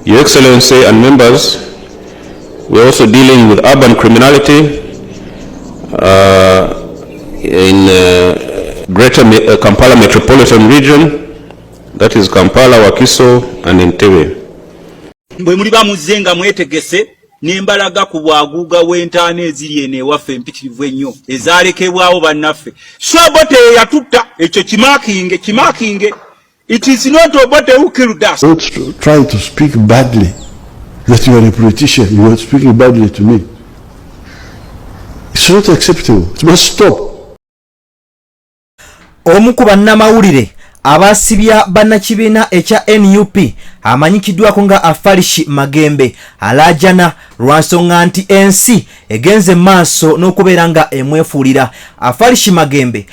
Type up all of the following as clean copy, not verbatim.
Your Excellency and members, we are also dealing with urban criminality in Greater Kampala Metropolitan Region, that is Kampala, Wakiso and Entebbe. Bwe muliba muzenga mwetegese nembalaga ku bwaguuga w'entaana eziri eno ewaffe empitirivu ennyo ezaalekebwawo bannaffe. So Obote yatutta ekyo kimaakinge. It is not Obote who killed us. Don't try to speak badly that you are a politician. You are speaking badly to me. It's not acceptable. It must stop. Omu ku bannamawulire abasibya bannakibiina ekya NUP amanyikiddwako nga Farish Magembe alajana lwansonga nti ensi egenze maaso n'okubeera nga emwefuulira. Farish Magembe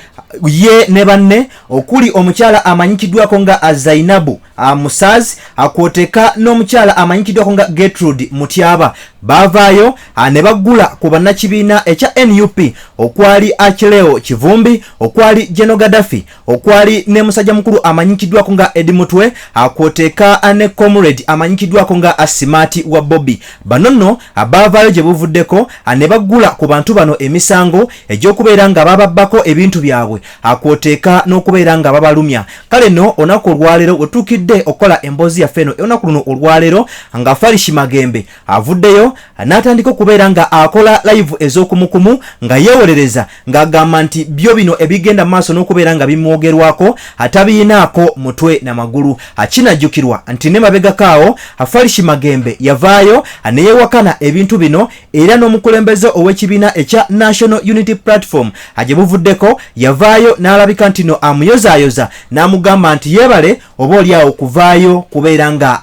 ye ne banne okuli omukyala amanyikiddwako nga Zainabu Musazi akwoteka n'omukyala amanyikiddwako nga Gertrude Mutyaba bavaayo ne baggula ku bannakibiina ekya NUP okwali Achileo Kivumbi, okwali General Gaddafi, okwali ne musajja mukulu amanyikiddwako nga Edmutwe akwoteka ne comrade amanyikiddwako nga Asimati wa Bobby. Bano nno abavaayo gye buvuddeko ne baggula ku bantu bano emisango egy'okubeera nga bababbako ebintu byabwe akwoteka n'okubeera nga babalumya. Kale nno onaku olwaleero wetuukidde okola emboozi yaffe eno onaku luno olwaleero nga Farish Magembe avuddeyo n'atandika okubeera nga akola live ez'okumukumu nga yeewolereza ng'agamba nti byo bino ebigenda maaso n'okubeera nga bimwogerwako atabiinaako mutwe n'amagulu. Kinajjukirwa nti ne mabegakaawo Farish Magembe yavaayo ne yeewakana ebintu bino era n'omukulembeze ow'ekibiina ekya National Unity Platform gye buvuddeko yavaayo n'alabika nti no amuyozaayoza n'amugamba nti yeebale oba oliawo okuvaayo kubeera nga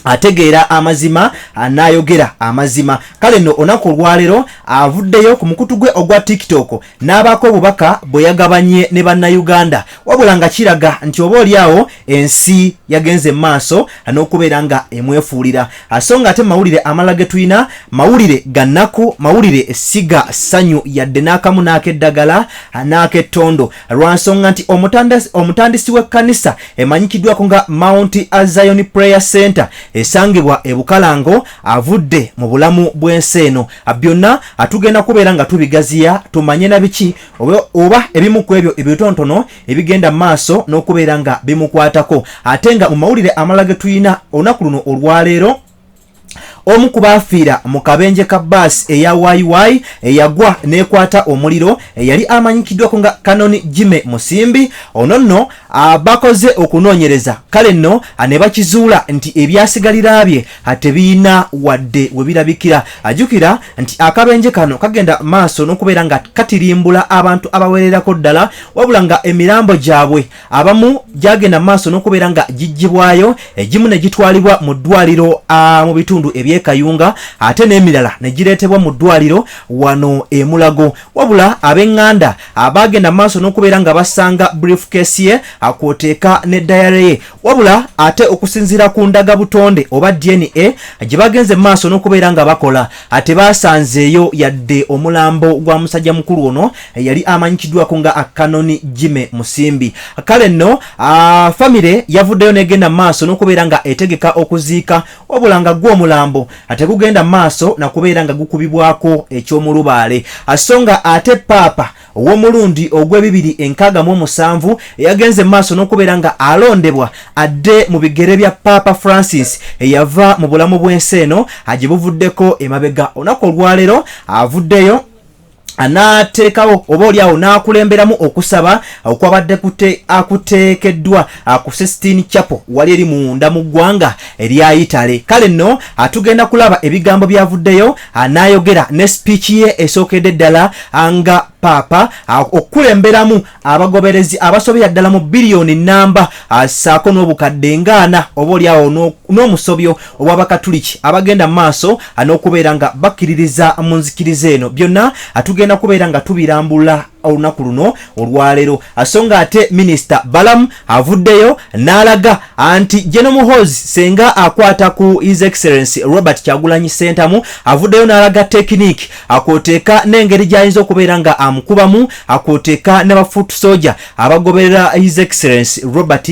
ategeera amazima anayogera amazima. Kale no onaku olwaleero avuddeyo ku mukutu gwe ogwa TikTok n'abaako obubaka bwe yagabanye ne bannayuganda wabula nga kiraga nti oba oliawo ensi yagenze maaso n'okubeera nga emwefuulira. Asonga ate mawulire amala ge tulina mawulire gannaku, mawulire siga ssanyu yadde n'akamu n'akeddagala n'akettondo lwansonga nti omutandisi w'ekkanisa emanyikiddwako nga Mount Zion Prayer Center esangibwa ebukalango avudde mu bulamu bw'ensi eno. Byonna atugenda kubeera nga tubigaziya tumanye na biki oba ebimu ku ebyo ebitontono ebigenda maaso n'okubeera nga bimukwatako. Ate nga mu mawulire amala ge tulina olunaku luno olwaleero omu ku baafiira mu kabenje ka bus eya YY eyagwa nekwata omuliro yali amanyikiddwako nga Kanoni Jime Musimbi. Ono nno bakoze okunoonyereza kale nno ne bakizuula nti ebyasigalira bye tebiina wadde we birabikira. Ajjukira nti akabenje kano kagenda maaso n'okubeera nga katirimbula abantu abawererako ddala wabula nga emirambo gyabwe abamu gyagenda maaso n'okubeera nga gijjibwayo egimu ne gitwalibwa mu ddwaliro mu bitundu ebyekayunga ate n'emirala ne gireetebwa mu ddwaliro wano e Mulago. Wabula ab'eŋŋanda abagenda maaso n'okubeera nga basanga briefcase ye akwoteka ne diary ye wabula ate okusinziira ku ndaga butonde oba DNA gye bagenze maaso n'okubeera nga bakola ate basanzeeyo yadde omulambo gwa musajja mukulu ono yali amanyikiddwako nga Kanoni Jime Musimbi. Kale nno famire yavuddeyo negenda maaso n'okubeera nga etegeka okuziika wabula nga gw'omulambo ate gugenda maaso na kubeera nga gukubibwako eky'omulubaale. Asonga ate Papa ow'omulundi ogw'e267 yagenze maaso n'okubeera nga alondebwa adde mu bigere bya Papa Francis eyava mu bulamu bw'ensi eno gye buvuddeko emabega. Onaku olwaleero avuddeyo anateekawo oba oliawo n'akulemberamu okusaba okwabadde akuteekeddwa ku Sistine Chapel wali eri munda mu ggwanga erya Italy. Kale nno atugenda kulaba ebigambo byavuddeyo anayogera ne speech ye esookedde ddala nga Papa okulemberamu abagoberezi abasobera ddala mu biliyoni namba saako n'obukadde ngaana oba oliawo n'omusobyo obw'Abakatuliki abagenda maaso n'okubeera nga bakkiririza mu nzikiriza eno. Byonna atugenda kubeera nga tubirambula olunaku luno olwaleero asonga ate Minister Balamu avuddeyo n'alaga anti General Muhoozi senga akwata ku His Excellency Robert Kyagulanyi Ssentamu avuddeyo n'alaga technique akoteeka n'engeri gy'ayinza okubeera nga amukubamu akoteeka ne bafoot soldier abagoberera His Excellency Robert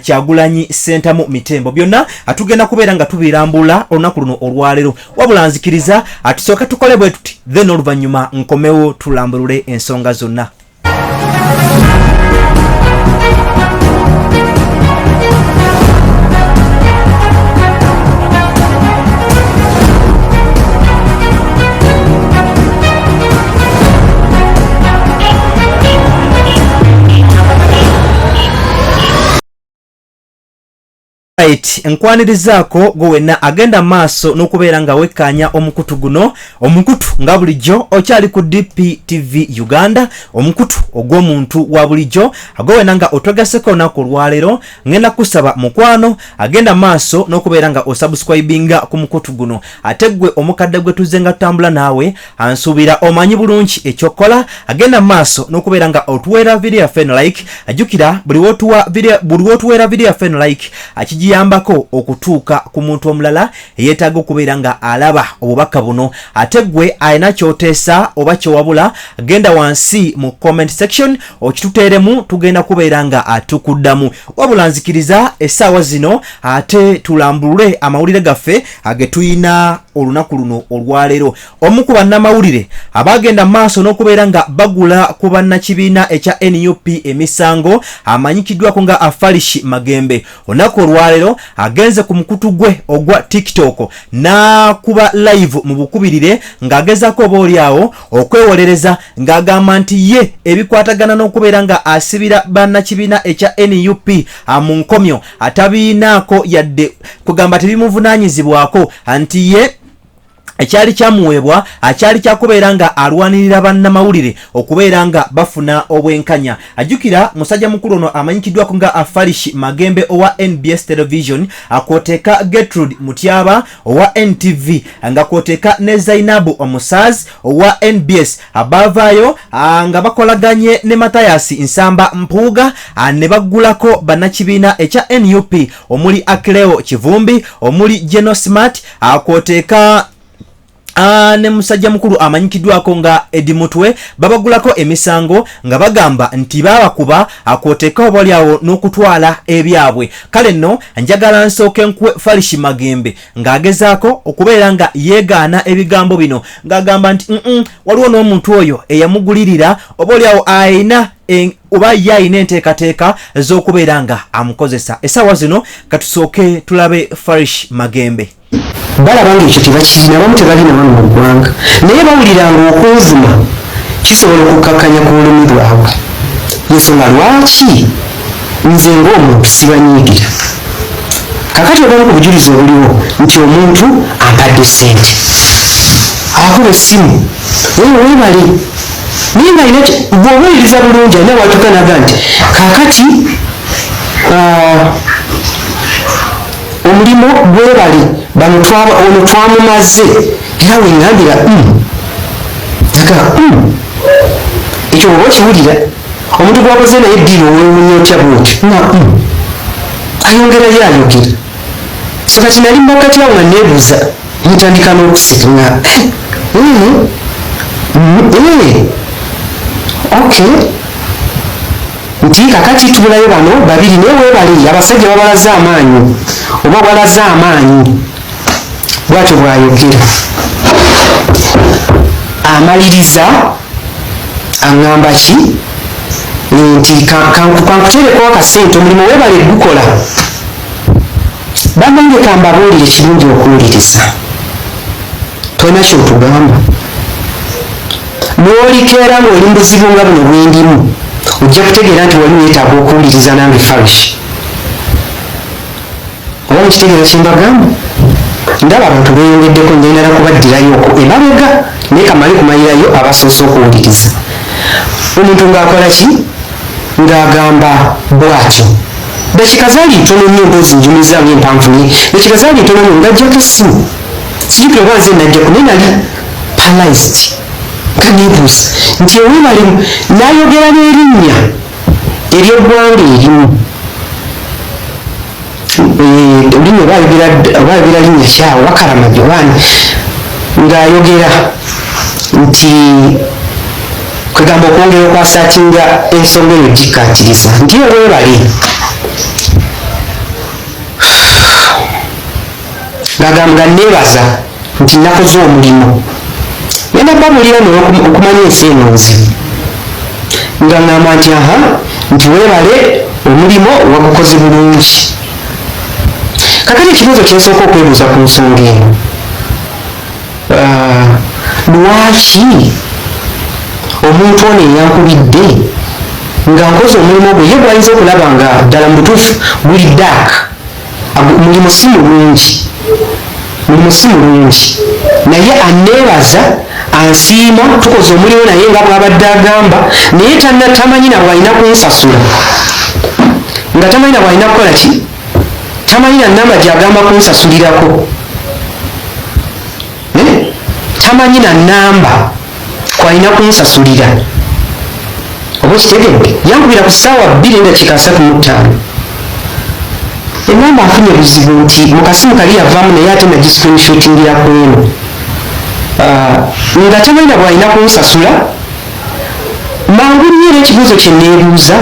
Kyagulanyi Ssentamu mitembo byonna atugenda kubeera nga tubirambula olunaku luno olwaleero wabula nzikiriza atusooka tukole bwe tuti then oluvannyuma nkomewo tulambulule ensonga zonna. Right, nkwanirizaako gwenna agenda maaso n'okubeera nga wekkanya omukutu guno omukutu nga bulijjo okyali ku DPTV Uganda omukutu ogw'omuntu wa bulijjo agwenna nga otwegaseko olunaku olwaleero ngenda kusaba mukwano agenda maaso n'okubeera nga osubscribinga ku mukutu guno ate gwe omukadde gwe tuzze nga tutambula naawe ansuubira omanyi bulungi ekyokola agenda maaso n'okubeera nga otuweera video yaffe no like ajjukira buli wotuweera video yaffe no like akigiyambako okutuuka ku muntu omulala yeetaaga okubeera nga alaba obubaka buno ate gwe alina kyoteesa oba kyowabula genda wansi mu comment section okituteeremu tugenda kubeera nga atukuddamu wabula nzikiriza essaawa zino ate tulambulule amawulire gaffe agetuyina olunaku luno olwaleero omu ku bannamawulire abagenda maaso n'okubeera nga bagula ku bannakibiina ekya NUP emisango amanyikiddwako nga Farish Magembe olunaku olwaleero agenze ku mukutu gwe ogwa TikTok n'akuba live mu bukubirire ng'agezaako obaolyawo okwewolereza ng'agamba nti ye ebikwatagana n'okubeera nga asibira bannakibiina ekya NUP mu nkomyo atabiinaako yadde kugamba tebimuvunaanyizibwako anti ye ekyali kyamuweebwa akyali kyakubeera nga alwanirira bannamawulire okubeera nga bafuna obwenkanya ajjukira musajja mukulu ono amanyikiddwako nga Farish Magembe owa NBS Television akwoteeka Gertrude Mutyaba owa NTV nga kwoteeka ne Zainabu Omusaz owa NBS abavaayo nga bakolaganye ne Mathias Nsamba Mpuuga ne baggulako bannakibiina ekya NUP omuli Akleo Kivumbi omuli Geno Smart akwoteeka ne musajja mukulu amanyikiddwako nga Edimutwe babagulako emisango nga bagamba nti babakuba akwoteeka obalyawo n'okutwala ebyabwe kale nno njagala nsooke nkwe Farish Magembe ng'agezaako okubeera nga yeegaana ebigambo bino ng'agamba nti waliwo n'omuntu oyo eyamugulirira obalyawo ayina oba ye ayina enteekateeka z'okubeera nga amukozesa essaawa zino katusooke tulabe Farish Magembe. balabanga ekyo tebakirina abamu tebalina wano mu ggwanga naye bawuliranga okunvuma kisobola okukakkanya ku lulimi lwabwe ensonga lwaki nze ng'omuntu sibanyiigira kakati obamu ku bujulizi obuliwo nti omuntu ampadde ssente akuba essimu weebale naye ng'alina bw'obuuliriza bulungi alina watukanaga nti kakati omulimu gwebale bano ono twamumaze era weŋŋambira aga ekyo oba okiwulira omuntu gwakoze naye eddiiro owewunya otya bwoti nga ayongerayo ayogera so kati nali mmakati awo nga neebuuza ntandika n'okuseka nga okay nti kakati tubulayo bano babiri naye weebale abasajja babalaze amaanyi oba bwalaze amaanyi bwatyo bwayogera amaliriza aŋŋamba ki nti kankuteereko akasente omulimu weebale gukola bannange kambabuulire kirungi okuwuliriza tolina kyotugamba n'olikeera ng'oli mu buzibu nga buno bwendimu ojja kutegeera nti wali weetaaga okuwuliriza nange Farish oba mukitegeera kyembagamba ndaba abantu beeyongeddeko ngendala kubaddirayooko emabega naye kamale kumalirayo abasoose okuwuliriza omuntu ng'akola ki ng'agamba bwatyo dakika zaali ntono nnyo emboozi njumizaamu empanvu naye dakika zaali ntono nnyo ng'ajjako essimu sijjukira oba nze najjako naye nali paralyzed kanebuusa nti ewebalimu n'ayogera n'erinnya ery'eggwanga erimu olulimi obayogera linnya kyawe Wakalamagi obaani ng'ayogera nti kwegamba okwongera okwasatinga ensonga eyo gikkaatiriza nti ewebali ng'agamba neebaza nti nakoze omulimu genda babulira okumanya ensi eno nze nga ŋŋamba nti aha nti weebale omulimu wagukoze bulungi. Kakati ekibuuzo kyensooka okwebuuza ku nsonga eno lwaki omuntu ono eyankubidde nga nkoze omulimu gwe ye gwayinza okulaba nga ddala mu butuufu guli daaka mulimu si mulungi naye aneebaza ansiima tukoze omulimu naye nga bw'abadde agamba naye tamanyi na bw'alina kunsasula nga tamanyi na bw'alina kukola ki tamanyi na namba gy'agamba kunsasulirako tamanyi na namba kwalina kunsasulira oba kitegedde yankubira ku ssaawa 2:35 enamba afunye buzibu nti mukasimu kali yavaamu naye ate nagiscreenshotingira ku eno nga tamanyi na bwalina kunsasula mangu nnyo era ekibuuzo kye neebuuza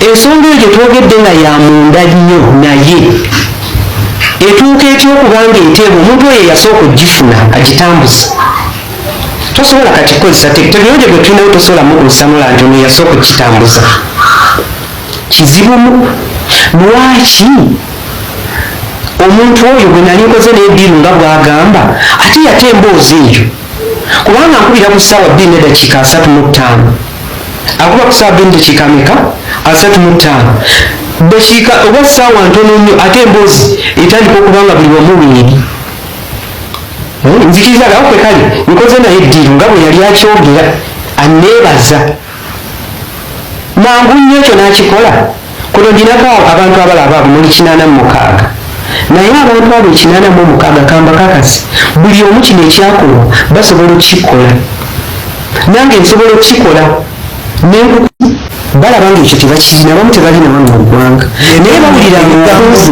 ensonga eyo gye twogedde nga ya munda nnyo naye etuuka etyokubanga enteebwa omuntu oyo yasooka ogifuna agitambuza tosobola kati kukozesa tekinologiya gwe tulinawo tosobolamu kunsanula nti ono yasooka okitambuza kizibumu lwaki omuntu oyo gwe nali nkoze n'ediiru nga bw'agamba ate yate emboozi eyo kubanga nkubira ku ssaawa 2:35 akuba ku ssaawa 2:35 dakiika oba ssaawa ntono nnyo ate emboozi etandika okubanga buli wamuweeri nzikirizaga awo kwekali nkoze naye eddiiru nga bwe yali akyogera aneebaza mangu nnyo ekyo n'akikola kuno ndinako abantu abalaba abo muli 86 naye abantu abo 86 kamba kakasi buli omu kino ekyakolwa basobola okukikola nange nsobola okukikola balaba ngaekyo tebakirina abamu tebalina wano mu ggwanga naye bawulira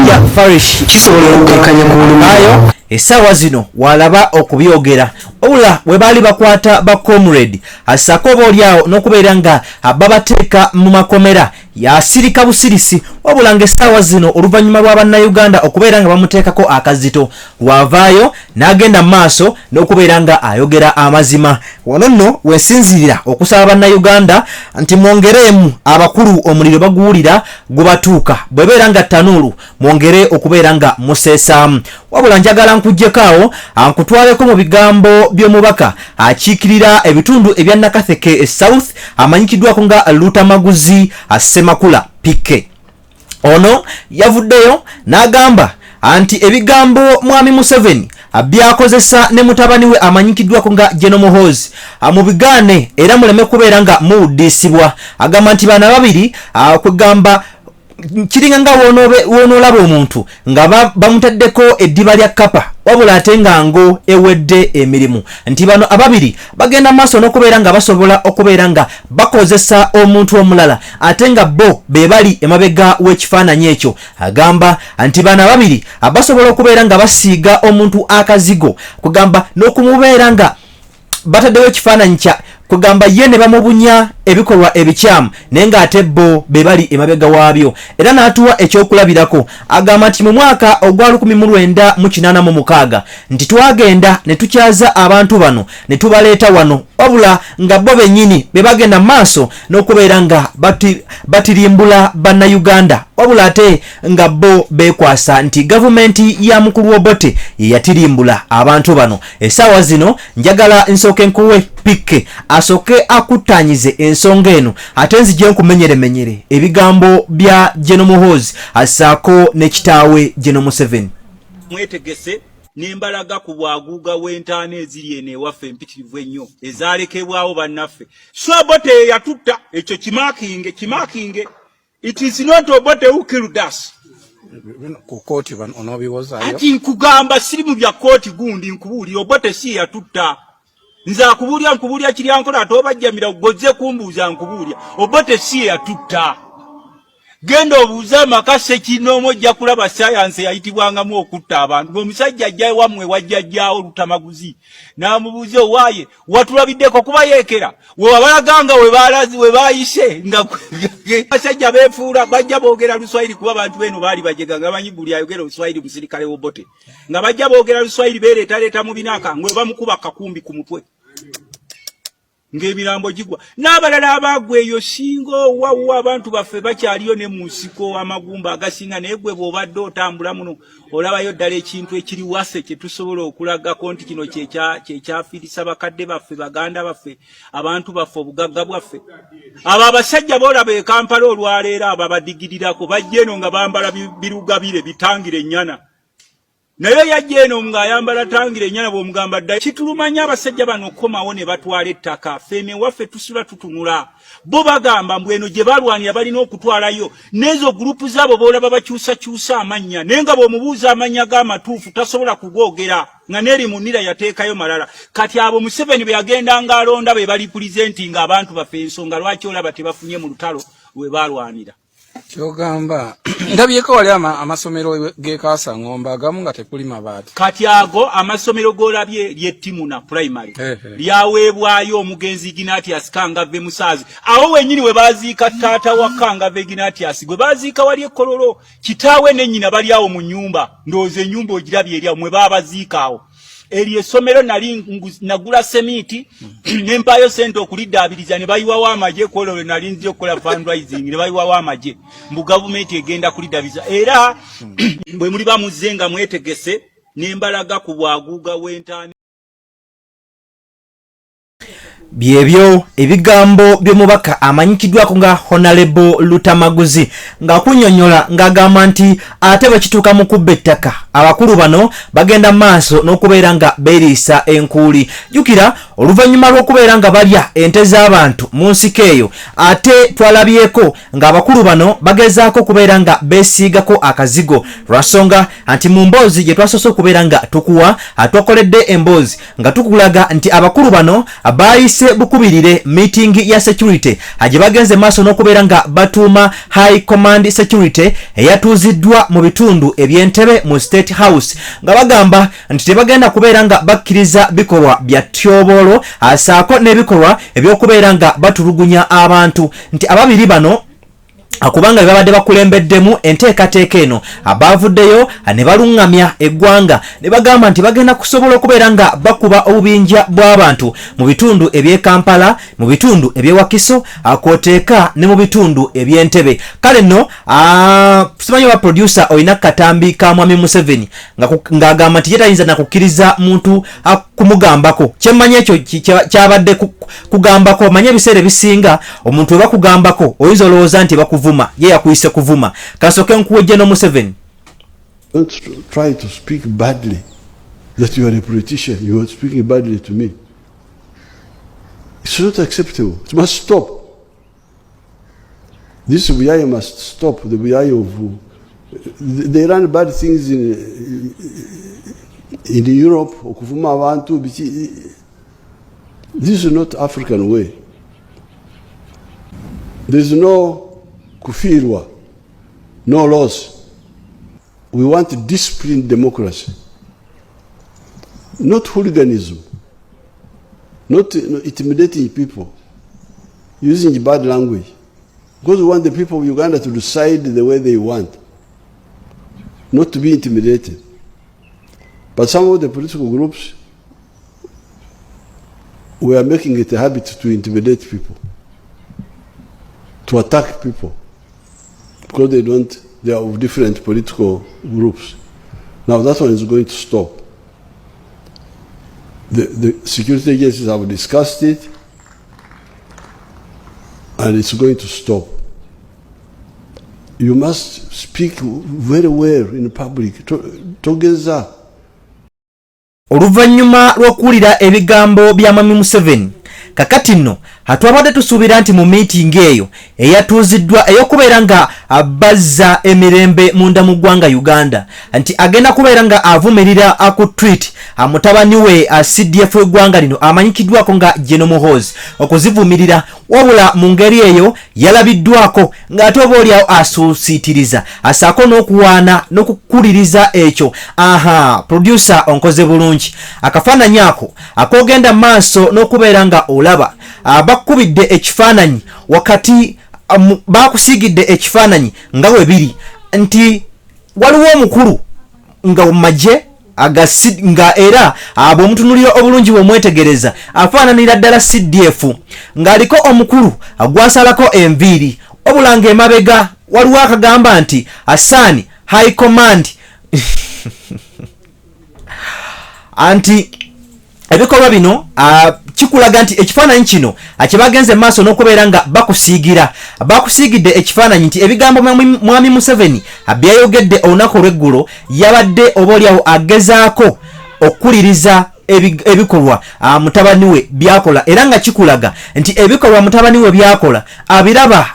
nga Farish kisobola okukakkanya ku olumayo essaawa zino walaba okubyogera wabula bwe baali bakwata ba comrade asako obaolyawo n'okubeera nga babateeka mu makomera yasirika busirisi wabula nga essaawa zino oluvannyuma lwa bannayuganda okubeera nga bamuteekako akazito lwavaayo n'agenda mu maaso n'okubeera nga ayogera amazima wano nno wesinzirira okusaba bannayuganda nti mwongereemu abakulu omuliro baguwulira gubatuuka bwebeera nga tanuulu mwongere okubeera nga museesaamu wabula njagala nkuggyekaawo ankutwaleko mu bigambo by'omubaka akiikirira ebitundu ebya Nakatheke South amanyikiddwako nga Lutamaguzi Semakula Pike. Ono yavuddeyo n'agamba anti ebigambo mwami Museveni byakozesa ne mutabani we amanyikiddwako nga General Muhoozi mu bigaane era muleme kubeera nga muwuddisibwa. Agamba nti bana babiri kwegamba kiringa nga wonoolaba omuntu nga bamutaddeko eddiba lya kapa wabula ate nga ngo ewedde emirimu nti bano ababiri bagenda maaso n'okubeera nga basobola okubeera nga bakozesa omuntu omulala ate nga bo be bali emabega w'ekifaananyi ekyo. Agamba nti bano ababiri basobola okubeera nga basiiga omuntu akazigo kugamba n'okumubeera nga bataddewo ekifaananyi kya kugamba ye ne bamubunya ebikolwa ebikyamu naye ng'ate bo be bali emabega waabyo era n'atuwa ekyokulabirako. Agamba nti mu mwaka ogwa 1986 nti twagenda ne tukyaza abantu bano ne tubaleeta wano wabula nga bo bennyini be bagenda maaso n'okubeera nga batirimbula bannayuganda wabula ate nga bo beekwasa nti gavumenti ya mukulu Obote yatirimbula abantu bano. Essaawa zino njagala nsooke nkuwe Pike asooke akuttanyize ensonga eno ate nzije nkumenyere ebigambo bya General Muhoozi assaako ne kitaawe General Museveni. Mwetegese nembalaga ku bwaguuga w'entaana eziri eno ewaffe empitirivu ennyo ezaalekebwawo bannaffe. So Obote yatutta ekyo kimaakinge. It is not Obote who killed us. Ku kooti onobiwozayo ati nkugamba siri mu bya kooti gundi nkubuulira Obote si yatutta. nza nkubulya kiri ankola atobajjamira gozze kumbuuza nkubulya Obote si yatutta genda obuuza makase kinomo ojja kulaba science yayitibwangamu okutta abantu omusajja ajja wamwe wajjajjaawo Lutamaguzi n'amubuuza owaaye watulabiddeko kuba yeekera wewabalaganga we baayise nga basajja beefuula bajja boogera Luswayiri kuba abantu beno baali bajega nga bamanyi buli ayogera Oluswayiri musirikale w'Obote nga bajja boogera Luswayiri beereetaleeta mu binaaka ngwe bamukuba kakumbi ku mutwe ng'emirambo gigwa n'abalala abagweyo singa wawa abantu baffe bakyaliyo ne mu nsiko amagumba agasinga naye gwe bw'obadde otambula muno olabayo ddala ekintu ekiri wase kye tusobola okulagako nti kino kyekyafiirisa bakadde baffe baganda baffe abantu baffe obugagga bwaffe abo abasajja boolaba e Kampala olwaleero abo abadigirirako bajja eno nga bambala birugabire bitangire ennyana naye yajja eno ng'ayambala tangire ennyana bw'omugamba dda kitulumanya abasajja bano okkomawo ne batwala ettaka ffene waffe tusula tutunula bo bagamba mbu eno gye balwanira balina okutwalayo n'ezo gurupu zaabo boolaba bakyusakyusa amannya naye nga bw'omubuuza amannya g'amatuufu tasobola kugoogera nga neeri munira yateekayo malala kati abo Museveni be yagendanga alonda be bali pulizentinga abantu baffe ensonga lwaki olaba tebafunye mu lutalo lwe balwanira kyogamba ndabyeko wali amasomero g'ekasa ngomba agamu nga tekuli mabaati kati ago amasomero golabye ly'ettimuna primary lyaweebwayo omugenzi Ignatius Kangave Musaazi awo wenyini we baziika taata wa Kangave Ignatius gwe baziika wali ekkololo kitaawe ne nnyina bali awo mu nnyumba ndowooza ennyumba ogirabye eri awo mwe babaziika awo eri essomero nagula semiti n'empaayo sente okuliddaabiriza ne bayiwawo amagye kwololo nali nzija okukola fundraising ne bayiwawo amagye mbu gavumenti egenda kuliddaabiriza era bwe muli bamuzze nga mwetegese n'embalaga ku bwaguuga w'entaani byebyo ebigambo by'omubaka amanyikiddwako nga Honorable Lutamaguzi ng'akunnyonnyola ng'agamba nti ate bwe kituuka mu kubba ettaka abakulu bano bagenda maaso n'okubeera nga beeriisa enkuuli jjukira oluvannyuma lw'okubeera nga balya ente z'abantu mu nsiko eyo ate twalabyeko ng'abakulu bano bagezaako okubeera nga beesiigako akazigo lwasonga nti mu mboozi gye twasoose okubeera nga tukuwa twakoledde emboozi nga tukulaga nti abakulu bano baayise bukubirire meeting ya security gye bagenze maaso n'okubeera nga batuuma high command security eyatuuziddwa mu bitundu eby'entebe mu State House nga bagamba nti tebagenda kubeera nga bakkiriza bikolwa bya tyoboolo asaako n'ebikolwa eby'okubeera nga batulugunya abantu nti ababiri bano akubanga babadde bakulembeddemu enteekateeka eno abavuddeyo ne balungamya eggwanga ne bagamba nti bagenda kusobola okubeera nga bakuba obubinja bw'abantu mu bitundu eby'e Kampala mu bitundu eby'Ewakiso akooteeka ne mu bitundu eby'Entebe kale nno simanyi wa producer olina katambi ka Mwami Museveni ng'agamba nti ye tayinza nakukkiriza muntu kumugambako kyemmanyi ekyo kyabadde kugambako manye ebiseera ebisinga omuntu we bakugambako oyinza olowooza nti bakuvuma ye yakuyise kuvuma kasooke nkuwejje no Museveni. Don't try to speak badly that you are a politician. You are speaking badly to me. It's not acceptable. It must stop. This Sibilungi must stop. The Sibilungi of they run bad things in Europe. Okuvuma abantu. This is not African way. There's no kufirwa, no laws. We want disciplined democracy, not hooliganism, not intimidating people, using bad language. Because we want the people of Uganda to decide the way they want, not to be intimidated. But some of the political groups were making it a habit to intimidate people, to attack people, because they are of different political groups. Now that one is going to stop. The security agencies have discussed it, and it's going to stop. You must speak very well in public, together. Oluvannyuma lw'okuwulira ebigambo bya Mwami Museveni kakati nno twabadde tusuubira nti mu meeting eyo eyatuuziddwa ey'okubeera nga bazza emirembe munda mu ggwanga Uganda nti agenda kubeera nga avumirira ku tweet mutabani we CDF w'eggwanga lino amanyikiddwako nga General Muhoozi okuzivumirira wabula mu ngeri eyo yalabiddwako ng'ate oba oliawo asuusiitiriza asaako n'okuwaana n'okukuliriza ekyo. Producer onkoze bulungi akafaananyi ako akogenda maaso n'okubeera nga olaba bakubidde ekifaananyi wakati bakusiigidde ekifaananyi nga we biri nti waliwo omukulu nga maje nga era bw'omutunulira obulungi bw'omwetegereza afaananira ddala CDF ng'aliko omukulu agwasalako enviiri wabula ng'emabega waliwo akagamba nti Hassan High Command anti ebikolwa bino kikulaga nti ekifaananyi kino kyebagenze maaso n'okubeera nga bakusiigidde ekifaananyi nti ebigambo mwami Museveni byayogedde olunaku olw'eggulo yabadde oba oliawo agezaako okkuliriza ebikolwa mutabani we byakola era nga kikulaga nti ebikolwa mutabani we byakola abiraba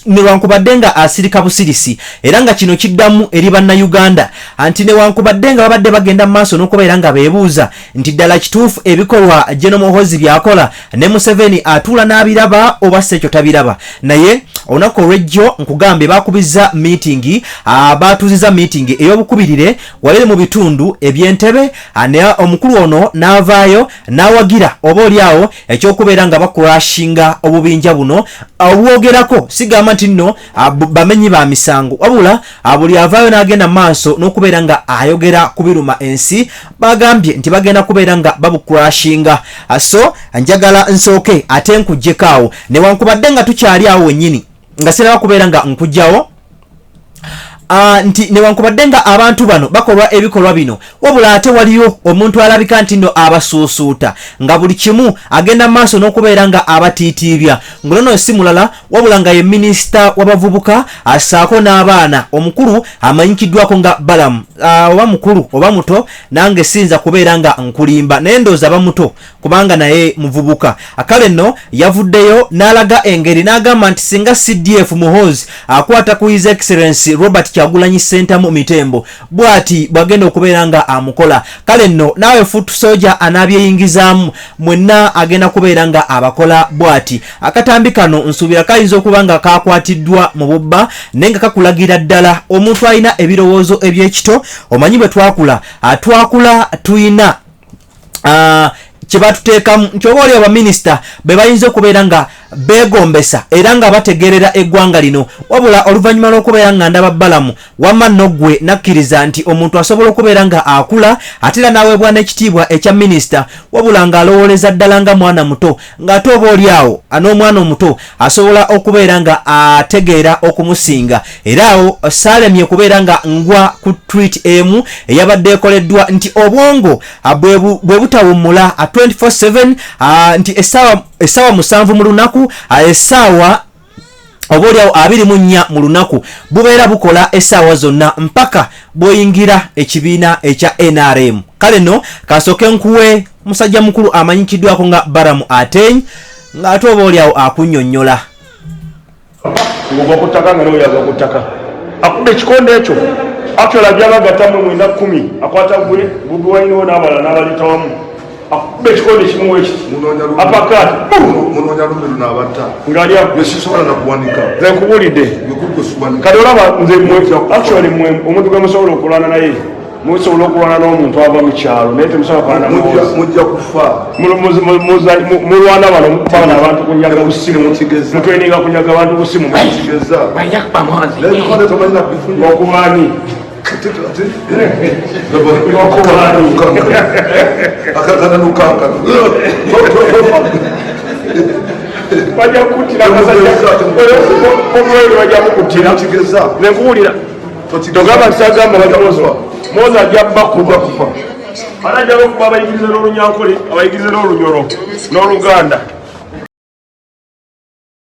newankubadde nga asirika busirisi era nga kino kiddamu eri bannayuganda nti newankubadde nga babadde bagenda mu maaso n'okubeera nga beebuuza nti ddala kituufu ebikolwa General Muhoozi byakola ne Museveni atuula n'abiraba oba si ekyo tabiraba. Naye olunaku olw'ejjo nkugambye bakubizza meeting batuuziza meeting ey'obukubirire wabere mu bitundu eby'Entebbe omukulu ono n'avaayo n'awagira oba oliawo ekyokubeera nga bakurashinga obubinja buno obwogerako sigamba nti nno bamenyi ba misango wabula buli avaayo n'agenda maaso n'okubeera nga ayogera ku biruma ensi bagambye nti bagenda kubeera nga babukurashinga. So njagala nsooke ate nkuggyekaawo newankubadde nga tukyali awo wennyini nga siraba kubeera nga nkugjawo nti newankubadde nga abantu bano bakolwa ebikolwa bino wabula ate waliyo omuntu alabika nti nno abasuusuuta nga buli kimu agenda maaso n'okubeera nga abatiitiibya ngonono si mulala wabula nga ye minisita w'abavubuka asaako n'abaana omukulu amanyikiddwako nga Balamu oba mukulu oba muto nange sinza kubeera nga nkulimba naye ndooza aba muto kubanga naye muvubuka. Kale nno yavuddeyo n'alaga engeri n'agamba nti singa CDF Muhoozi akwata ku His Excellency Robert Kyagulanyi Ssentamu Mitembo bwati bwagenda okubeera nga amukola. Kale nno naawe foot soldier anabyeyingizaamu mwenna agenda kubeera nga abakola bwati. Akatambi kano nsuubira kayinza okuba nga kakwatiddwa mu bubba naye nga kakulagira ddala omuntu alina ebirowoozo eby'ekito. Omanyi bwe twakula tuyina kyebatuteekamu nti oba oli abaminisita be bayinza okubeera nga beegombesa era nga bategerera eggwanga lino wabula oluvannyuma lw'okubeera nga ndaba Balamu wamma nno gwe nakkiriza nti omuntu asobola okubeera nga akula ate era n'aweebwa n'ekitiibwa ekya minisita wabula ng'alowooleza ddala nga mwana muto ng'ate oba oliawo n'omwana omuto asobola okubeera nga ategeera okumusinga. Era awo saalemye kubeera nga ngwa ku tweet emu eyabadde ekoleddwa nti obwongo bwe butawummula 24/7 nti essaawa 7 mu lunaku essaawa oba oliawo 24 mu lunaku bubeera bukola essaawa zonna mpaka bw'oyingira ekibiina ekya NRM. Kale nno kasooke nkuwe musajja mukulu amanyikiddwako nga Balamu Ateny ng'ate oba oliawo akunnyonnyola ng'okutaka nga n'oyaga okutaka akubba ekikonde ekyo akyola byabagatamwe 9-10 akwata gwe bubi wayinawo n'abalala n'abaleeta wamu akubba ekikonde kimu wekiti apakati munoonya lumiru n'abatta ng'ali yesisobola nakuwanika nze nkubulidde kati olaba nze actually mwe omuntu gwe musobola okulwana naye musobola okulwana n'omuntu ava mu kyalo naye temusobola kulwana mujja kufa mulwana bano mukubana abantu kunyaga busimu mutweninga kunyaga abantu busimu okubaani bajja kukutira omulwaire bajja kukutira nenkubulira togamba ntisagamba batamozwa moza ajja bakkuba kufa anajjaba okuba abayigirize n'olunyankole abayigirize n'olunyolo n'oluganda.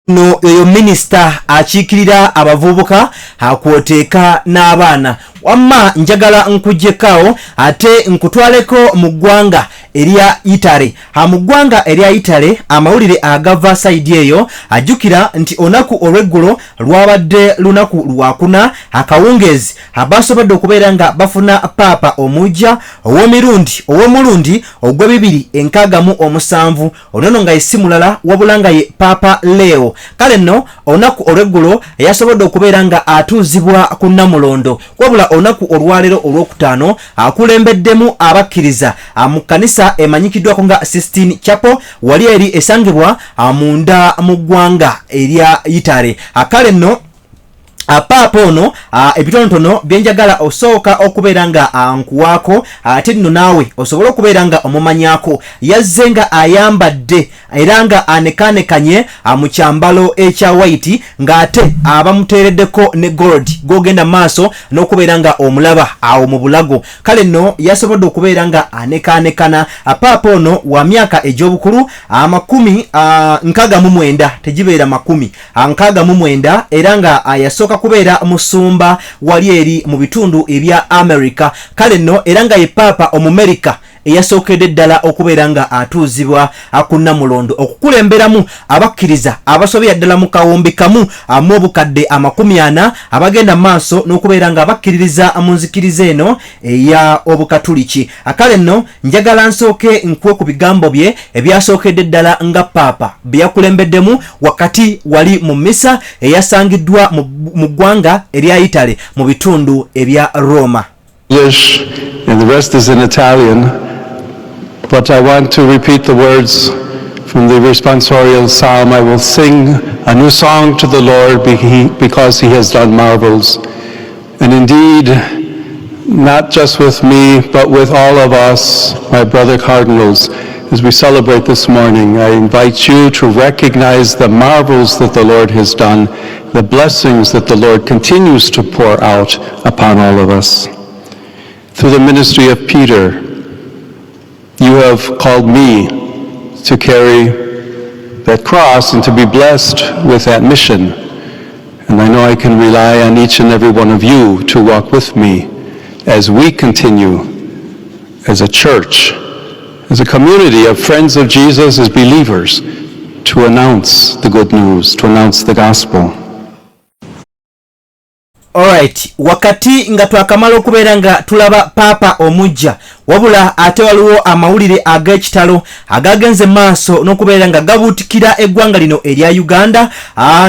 no eyo minisita akiikirira abavubuka akwoteeka n'abaana wamma njagala nkujjekaawo ate nkutwaleko mu ggwanga erya Italy. Mu ggwanga erya Italy amawulire agava saidi eyo ajjukira nti onaku olweggulo lwabadde lunaku lwakuna akawungeezi abasobodde okubeera nga bafuna paapa omujja ow'omulundi ogw'e267 onono nga yesi mulala wabula nga ye paapa Leo. Kale nno onaku olweggulo yasobodde okubeera nga atuuzibwa ku Namulondo wabula onaku olwaleero olwokutaano akulembeddemu abakkiriza mu kkanisa emanyikiddwako nga Sistine Chapel wali eri esangibwa munda mu ggwanga erya Italy. Kale nno paapa ono ebitonotono byenjagala osooka okubeera nga nkuwaako ate nno naawe osobole okubeera nga omumanyako. Yazze nga ayambadde era nga anekanekanye mu kyambalo ekya white ng'ate abamuteereddeko ne gold gogenda maaso n'okubeera nga omulaba awo mu bulago. Kale nno yasobodde okubeera nga anekanekana. Paapa ono wa myaka egy'obukulu 69 tegibeera 69 era nga yasooka kubeera musumba wali eri mu bitundu ebya America. Kale nno era nga ye paapa Omumerika eyasookedde ddala okubeera nga atuuzibwa ku Namulondo okukulemberamu abakkiriza abasobya ddala mu kawumbi kamu mu obukadde 40 abagenda maaso n'okubeera nga bakkiririza mu nzikiriza eno eya obukatuliki. Kale nno njagala nsooke nkuwe ku bigambo bye ebyasookedde ddala nga paapa byakulembeddemu wakati wali mu misa eyasangiddwa mu ggwanga erya Italy mu bitundu ebya Roma. English and the rest is in Italian, but I want to repeat the words from the responsorial psalm. I will sing a new song to the Lord because he has done marvels. And indeed, not just with me, but with all of us, my brother cardinals, as we celebrate this morning, I invite you to recognize the marvels that the Lord has done, the blessings that the Lord continues to pour out upon all of us. Through the ministry of Peter, you have called me to carry that cross and to be blessed with that mission. And I know I can rely on each and every one of you to walk with me as we continue as a church, as a community of friends of Jesus, as believers, to announce the good news, to announce the gospel. Alright, wakati nga twakamala okubeera nga tulaba paapa omujja wabula ate waliwo amawulire ag'ekitalo agagenze maaso n'okubeera nga gabuutikira eggwanga lino erya Uganda.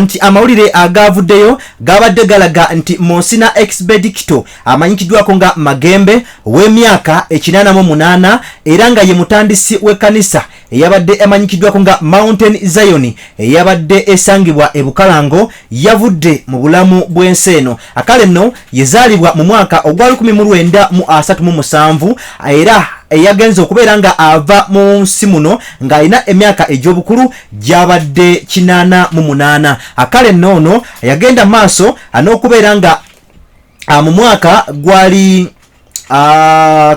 Nti amawulire agavuddeyo gabadde galaga nti Monsina Ex-Bedicto amanyikiddwako nga Magembe w'emyaka 88 era nga ye mutandisi w'ekkanisa eyabadde emanyikiddwako nga Mountain Zion eyabadde esangibwa e Bukalango yavudde mu bulamu bw'ensi eno. Kale nno yazaalibwa mu mwaka ogwa 1937 era eyagenze okubeera nga ava mu nsi muno ng'alina emyaka egy'obukulu gy'abadde 88. Kale nno ono yagenda maaso n'okubeera nga mu mwaka gwali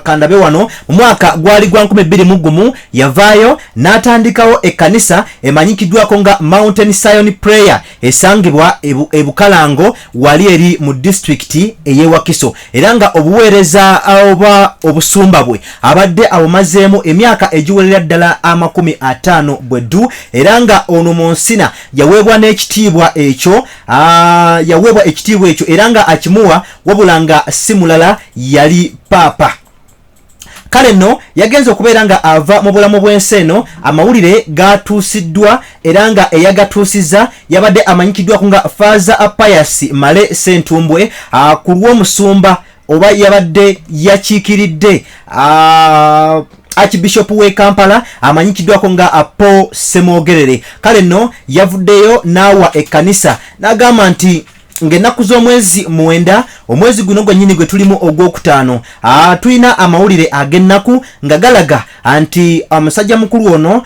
kandabe wano mu mwaka gwali gwa 2001 yavaayo n'atandikawo ekkanisa emanyikiddwako nga Mountain Zion Prayer esangibwa e Bukalango wali eri mu district ey'e Wakiso era nga obuweereza oba obusumba bwe abadde abumazeemu emyaka egiwerera ddala 50 bweddu era nga ono Monsina yaweebwa n'ekitiibwa ekyo era nga akimuwa wabula nga si mulala yali paapa. Kale nno yagenze okubeera nga ava mu bulamu bw'ensi eno amawulire gatuusiddwa era nga eyagatuusizza yabadde amanyikiddwako nga Father Pius Male Sentumbwe ku lw'omusumba oba yabadde yakiikiridde Archbishop w'e Kampala amanyikiddwako nga Paul Semogerere. Kale nno yavuddeyo n'awa ekkanisa n'agamba nti ng'ennaku z'omwezi 9 omwezi guno gwennyini gwe tulimu ogwokutaano tulina amawulire ag'ennaku nga galaga nti omusajja mukulu ono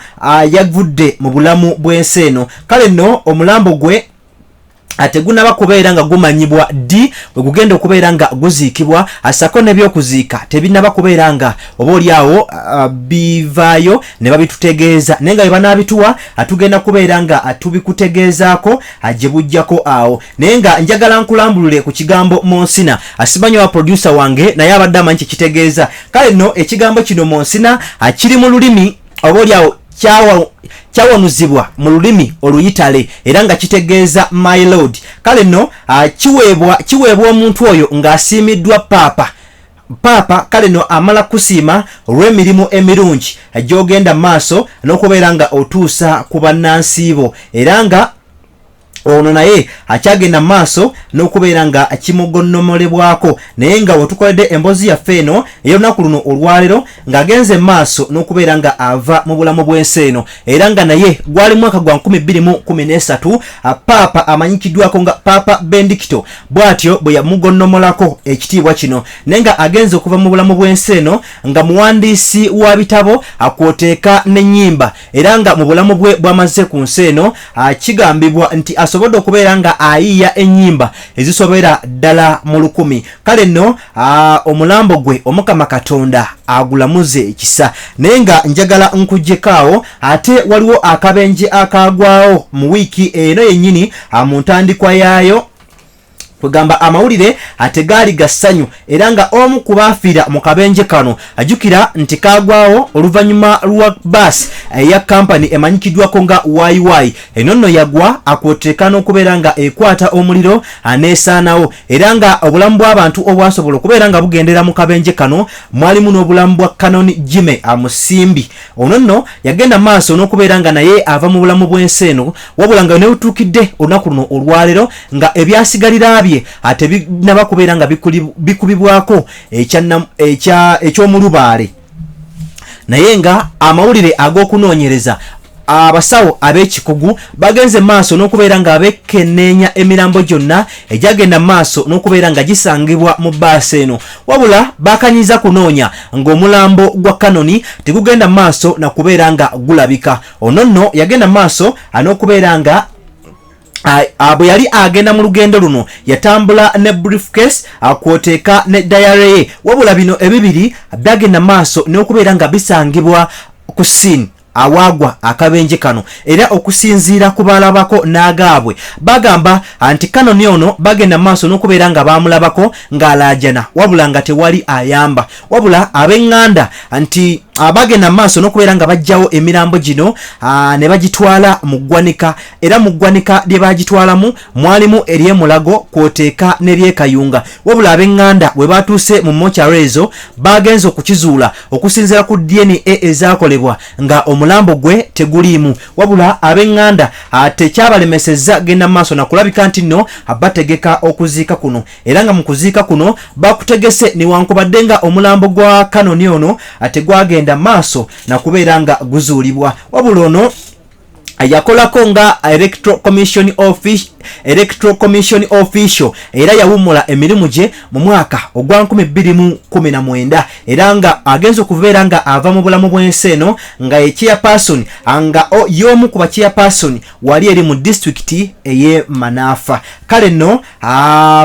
yavudde mu bulamu bw'ensi eno. Kale nno omulambo gwe ate gunaba kubeera nga gumanyibwa ddi bwe gugenda okubeera nga guziikibwa asako n'ebyokuziika tebinaba kubeera nga oba oliawo bivaayo ne babitutegeeza naye nga bwe banaabituwa atugenda kubeera nga tubikutegeezaako gye bujjako awo naye nga njagala nkulambulule ku kigambo Monsina asimanyi wa producer wange naye abadde amanyi kikitegeeza kale nno ekigambo kino Monsina kiri mu lulimi oba oliawo kyawanuzibwa mu lulimi oluyitale era nga kitegeeza my lord kale nno kiweebwa omuntu oyo ng'asiimiddwa paapa kale no amala kusiima olw'emirimu emirungi gy'ogenda maaso n'okubeera nga otuusa ku bannansiibo era nga ono naye akyagenda maaso n'okubeera nga kimugonnomolebwako naye nga wetukoledde emboozi yaffe eno ey'olunaku luno olwaleero ng'agenze maaso n'okubeera nga ava mu bulamu bw'ensi eno era nga naye gwali mwaka gwa 2013 paapa amanyikiddwako nga paapa Bendikito bw'atyo bwe yamugonnomolako ekitiibwa kino naye nga agenze okuva mu bulamu bw'ensi eno nga muwandiisi wa bitabo akwoteeka n'ennyimba era nga mu bulamu bwe bw'amaze ku nsi eno kigambibwa nti asobodde okubeera nga ayiiya ennyimba ezisobera ddala mu 100 kale nno omulambo gwe Omukama Katonda agulamuze ekisa naye nga njagala nkuggyekaawo ate waliwo akabenje akagwawo mu wiiki eno yennyini mu ntandikwa yaayo kugamba amawulire ategaali gassanyu era nga omu ku baafiira mu kabenje kano ajukira nti kagwawo oluvannyuma lwa baasi eya kampani emanyikiddwako nga YY eno nno yagwa akwoteeka n'okubeera nga ekwata omuliro aneesaanawo era nga obulamu bw'abantu obwasobola okubeera nga bugendera mu kabenje kano mwalimu n'obulamu bwa Canon Jime Amusimbi ono nno yagenda maaso n'okubeera nga naye ava mu bulamu bw'ensi eno wabula nga nebutuukidde olunaku luno olwaleero nga ebyasigalira ate binaba kubeera nga bikubibwako eky'omulubaale naye nga amawulire ag'okunoonyereza abasawo ab'ekikugu bagenze maaso n'okubeera nga abekenneenya emirambo gyonna egyagenda maaso n'okubeera nga gisangibwa mu baasi eno wabula bakanyiza kunoonya ng'omulambo gwa Kanoni tegugenda maaso na kubeera nga gulabika ono nno yagenda maaso n'okubeera nga bwe yali agenda mu lugendo luno yatambula ne briefcase akwoteeka ne diary wabula bino ebibiri byagenda maaso n'okubeera nga bisangibwa ku scene awagwa akabenje kano era okusinziira ku balabako n'agaabwe bagamba anti Kanoni ono bagenda maaso n'okubeera nga bamulabako ng'alaajana wabula nga tewali ayamba wabula ab'eŋŋanda anti abagenda maaso n'okubeera nga bajjawo emirambo gino ne bagitwala mu ggwanika era mu ggwanika lye bagitwalamu mwalimu ery'emulago kwoteeka n'eryekayunga wabula ab'eŋŋanda bwe batuuse mu mochari ezo bagenze okukizuula okusinziira ku DNA ezaakolebwa nga omulambo gwe teguliimu wabula ab'eŋŋanda tekyabalemesezza genda maaso nakulabika nti nno bategeka okuziika kuno era nga mu kuziika kuno bakutegese newankubadde nga omulambo gwa Kanoni ono tegwagenda maaso na kubeera nga guzuulibwa wabula ono yakolako nga electoral commission official era yawummula emirimu gye mu mwaka ogwa 2019 era nga agenza okubeera nga ava mu bulamu bw'ensi eno nga chairperson nga y'omu ku chairperson wali eri mu district eye Manafa kale nno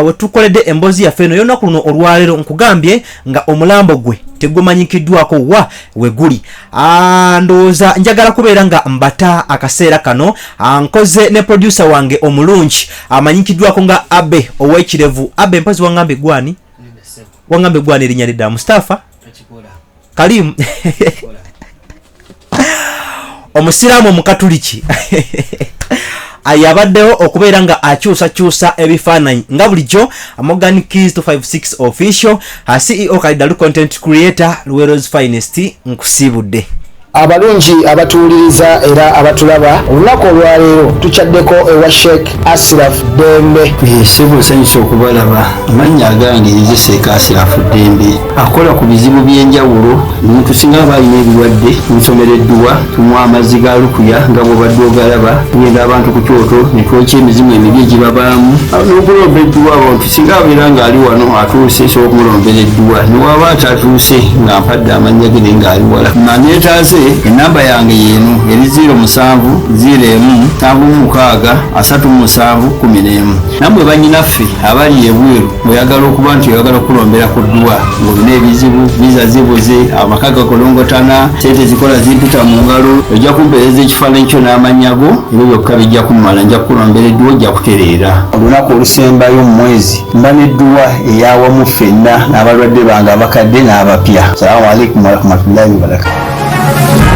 wetukoledde emboozi yaffe eno y'olunaku luno olwaleero nkugambye nga omulambo gwe tegumanyikiddwako wa weguli ndowooza njagala kubeera nga mbata akaseera kano nkoze ne producer wange omulungi amanyikiddwako nga Abe ow'ekirevu Abe mpozi wangambe gwani erinnya lidda Mustafa Kalimu omusiraamu omukatuliki ayabaddewo okubeera nga akyusakyusa ebifaananyi nga bulijjo Morgan Keys 256 official CEO Kalidalu content creator Luwero's finest nkusiibudde abalungi abatuwuliriza era abatulaba olunaku olwaleero tukyaddeko ewa Sheikh Ashraf Dembe sibusanyusa okubalaba amannya agange Seeka Ashraf Dembe akola ku bizibu by'enjawulo omuntu singa balina ebirwadde nsomereddwa tunywa amazzi ga lukuya nga bw'obadde ogalaba tugenda abantu ku kyoto ne twokya emizimu emibi egibabaamu n'okulomba edduwa abantu singa abeera ng'ali wano atuuse sobola okumulombera edduwa ne waba atatuuse nga mpadde amannya ge naye ng'ali wala manyeetaase enamba yange yenu eri 0701 namwe banyinaffe abali ebweru oyagala okuba nti oyagala okulombera ku ddwa ng'olina ebizibu viza zibuze amaka gakolongotana sente zikola zimpita mu ngalo ojja kumpeereza ekifaananyi kyo n'amanyago ebyo byokka bijja kumala nja kukulombera edduwa ojja kutereera olunaku olusembayo mu mwezi mba n'edduwa eyawamu ffenna n'abalwadde bange abakadde n'abapya. Assalamu alaikum warahmatullahi wabarakatuh.